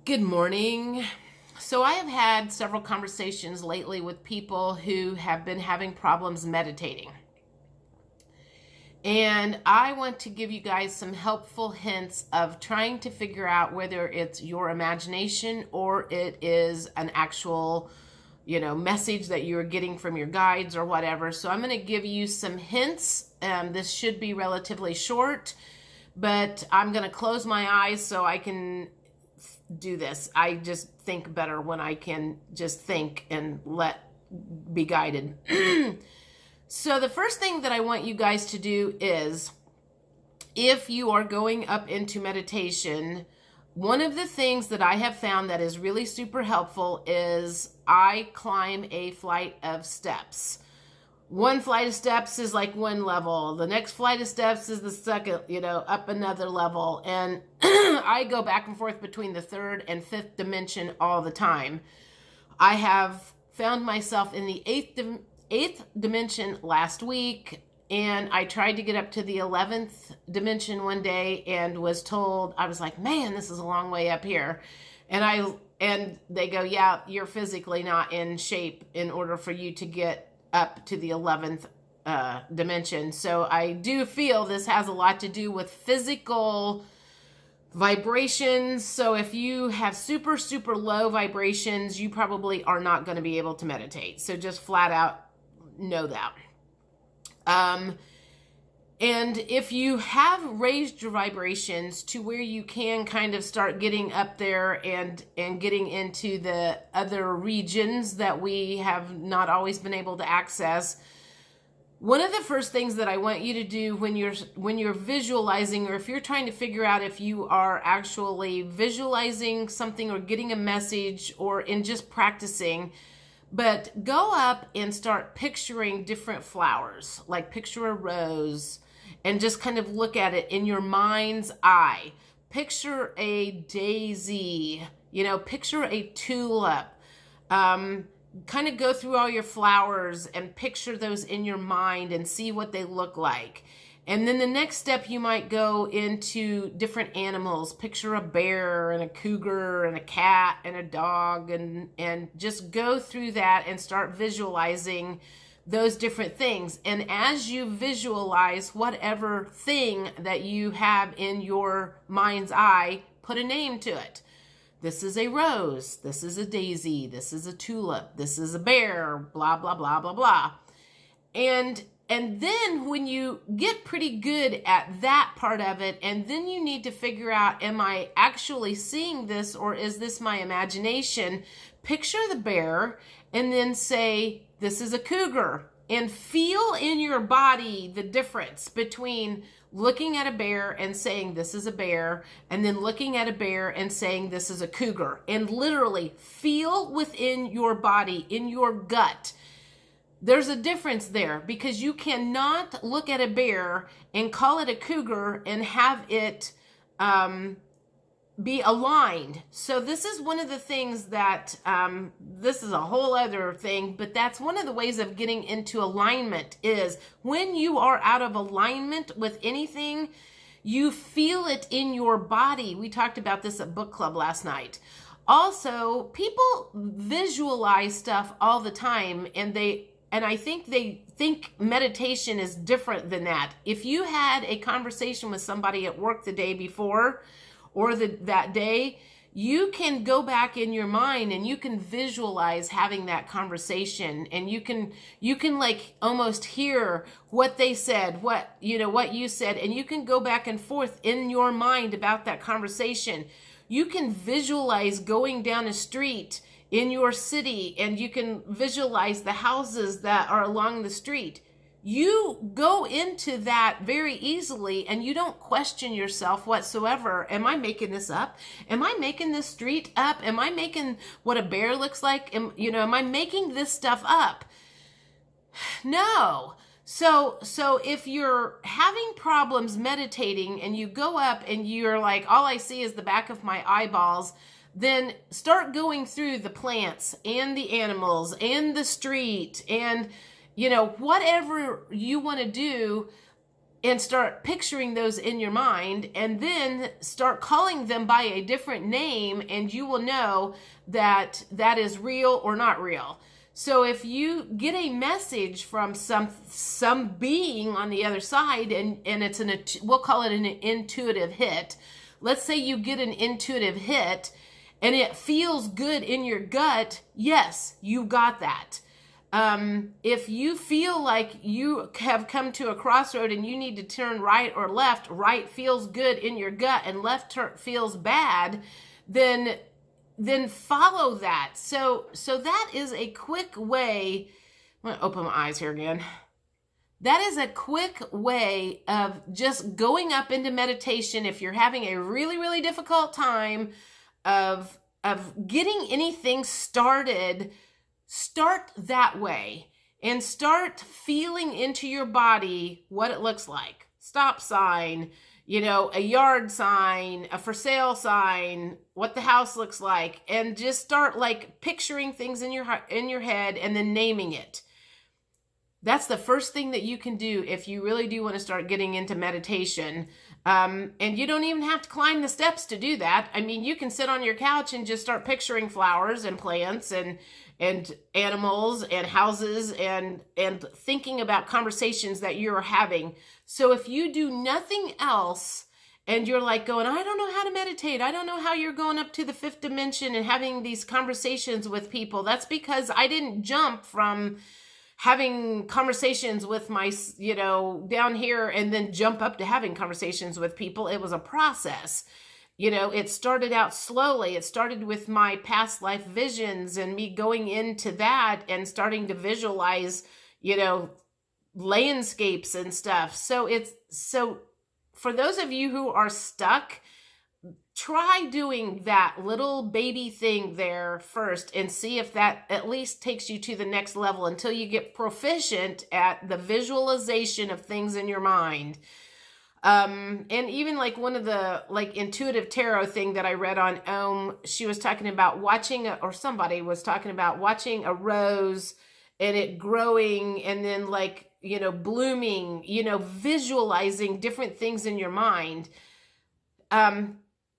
Good morning. So I have had several conversations lately with people who have been having problems meditating. And I want to give you guys some helpful hints of trying to figure out whether it's your imagination or it is an actual, message that you're getting from your guides or whatever. So I'm going to give you some hints. This should be relatively short, but I'm going to close my eyes so I can do this. I just think better when I can just think and be guided. So the first thing that I want you guys to do is, if you are going up into meditation, one of the things that I have found that is really super helpful is I climb a flight of steps. One flight of steps is like one level. The next flight of steps is the second, up another level. And I go back and forth between the third and fifth dimension all the time. I have found myself in the eighth dimension last week, and I tried to get up to the 11th dimension one day and was told, I was like, man, this is a long way up here. And they go, yeah, you're physically not in shape in order for you to get up to the 11th dimension. So I do feel this has a lot to do with physical vibrations. So if you have super, super low vibrations, you probably are not going to be able to meditate. So just flat out know that. And if you have raised your vibrations to where you can kind of start getting up there and getting into the other regions that we have not always been able to access, one of the first things that I want you to do when you're visualizing, or if you're trying to figure out if you are actually visualizing something or getting a message or in just practicing, but go up and start picturing different flowers, like picture a rose, and just kind of look at it in your mind's eye. Picture a daisy, picture a tulip. Kind of go through all your flowers and picture those in your mind and see what they look like. And then the next step, you might go into different animals. Picture a bear and a cougar and a cat and a dog, and just go through that and start visualizing those different things. And as you visualize whatever thing that you have in your mind's eye, put a name to it. This is a rose. This is a daisy. This is a tulip. This is a bear, blah, blah, blah, blah, blah. And then when you get pretty good at that part of it, and then you need to figure out, am I actually seeing this or is this my imagination? Picture the bear and then say, this is a cougar. And feel in your body the difference between looking at a bear and saying this is a bear, and then looking at a bear and saying this is a cougar. And literally feel within your body, in your gut. There's a difference there, because you cannot look at a bear and call it a cougar and have it be aligned. So this is one of the things that, this is a whole other thing, but that's one of the ways of getting into alignment is when you are out of alignment with anything, you feel it in your body. We talked about this at book club last night. Also, people visualize stuff all the time, and I think they think meditation is different than that. If you had a conversation with somebody at work the day before or that day, you can go back in your mind and you can visualize having that conversation, and you can like almost hear what they said, what you said, and you can go back and forth in your mind about that conversation. You can visualize going down a street in your city, and you can visualize the houses that are along the street. You go into that very easily, and you don't question yourself whatsoever. Am I making this up? Am I making this street up? Am I making what a bear looks like? Am I making this stuff up? No. So if you're having problems meditating and you go up and you're like, all I see is the back of my eyeballs, then start going through the plants and the animals and the street and whatever you want to do. and start picturing those in your mind, and then start calling them by a different name, and you will know that that is real or not real. So if you get a message from some being on the other side, and it's we'll call it an intuitive hit. Let's say you get an intuitive hit and it feels good in your gut. Yes, you got that. If you feel like you have come to a crossroad and you need to turn right or left, right feels good in your gut and left feels bad, then follow that. So that is a quick way. I'm going to open my eyes here again. That is a quick way of just going up into meditation. If you're having a really, really difficult time of getting anything started, start that way and start feeling into your body what it looks like. Stop sign, a yard sign, a for sale sign, what the house looks like, and just start like picturing things in your head and then naming it. That's the first thing that you can do if you really do want to start getting into meditation. And you don't even have to climb the steps to do that. I mean, you can sit on your couch and just start picturing flowers and plants and animals and houses and thinking about conversations that you're having. So if you do nothing else and you're like going, I don't know how to meditate, I don't know how you're going up to the fifth dimension and having these conversations with people, that's because I didn't jump from having conversations with my, down here and then jump up to having conversations with people. It was a process. It started out slowly. It started with my past life visions and me going into that and starting to visualize, landscapes and stuff. So for those of you who are stuck, try doing that little baby thing there first and see if that at least takes you to the next level until you get proficient at the visualization of things in your mind. And even like one of the intuitive tarot thing that I read on she was talking about somebody was talking about watching a rose and it growing and then blooming, visualizing different things in your mind.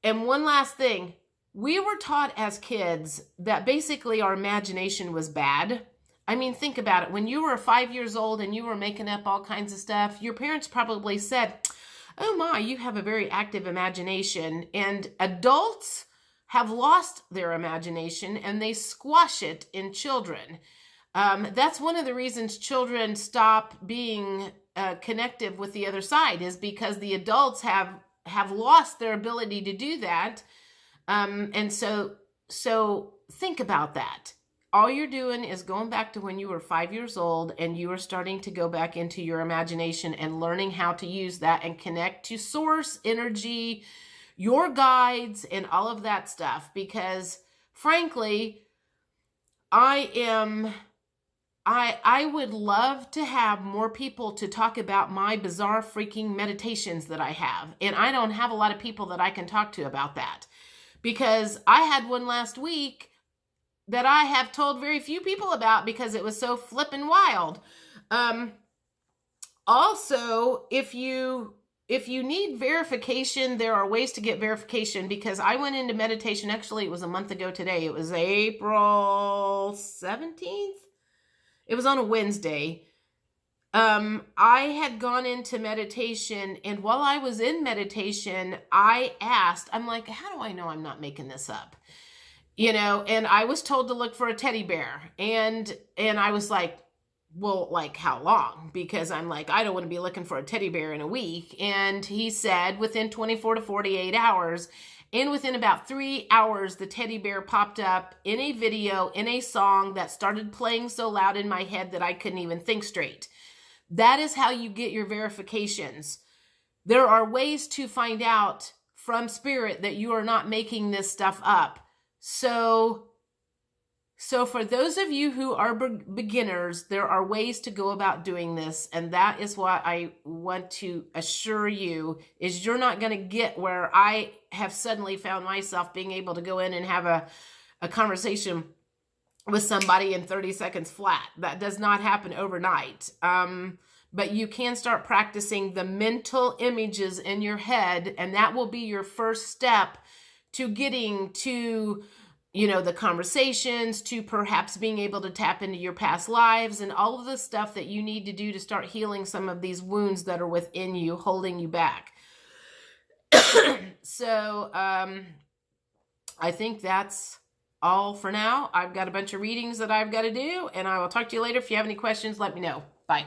And one last thing, we were taught as kids that basically our imagination was bad. I mean, think about it. When you were 5 years old and you were making up all kinds of stuff, your parents probably said, oh my, you have a very active imagination. And adults have lost their imagination and they squash it in children. That's one of the reasons children stop being connective with the other side, is because the adults have lost their ability to do that. And so think about that. All you're doing is going back to when you were 5 years old and you are starting to go back into your imagination and learning how to use that and connect to source energy, your guides, and all of that stuff. Because frankly, I would love to have more people to talk about my bizarre freaking meditations that I have. And I don't have a lot of people that I can talk to about that, because I had one last week that I have told very few people about because it was so flippin' wild. Also, if you need verification, there are ways to get verification, because I went into meditation. Actually, it was a month ago today. It was April 17th. It was on a Wednesday. I had gone into meditation, and while I was in meditation, I'm like, how do I know I'm not making this up? And I was told to look for a teddy bear. And I was like, well, like how long? Because I'm like, I don't want to be looking for a teddy bear in a week. And he said within 24 to 48 hours. And within about 3 hours, the teddy bear popped up in a video, in a song that started playing so loud in my head that I couldn't even think straight. That is how you get your verifications. There are ways to find out from spirit that you are not making this stuff up. So for those of you who are beginners, there are ways to go about doing this. And that is what I want to assure you, is you're not going to get where I have suddenly found myself being able to go in and have a conversation with somebody in 30 seconds flat. That does not happen overnight. but you can start practicing the mental images in your head, and that will be your first step to getting to, you know, the conversations, to perhaps being able to tap into your past lives and all of the stuff that you need to do to start healing some of these wounds that are within you, holding you back. So I think that's all for now. I've got a bunch of readings that I've got to do, and I will talk to you later. If you have any questions, let me know. Bye.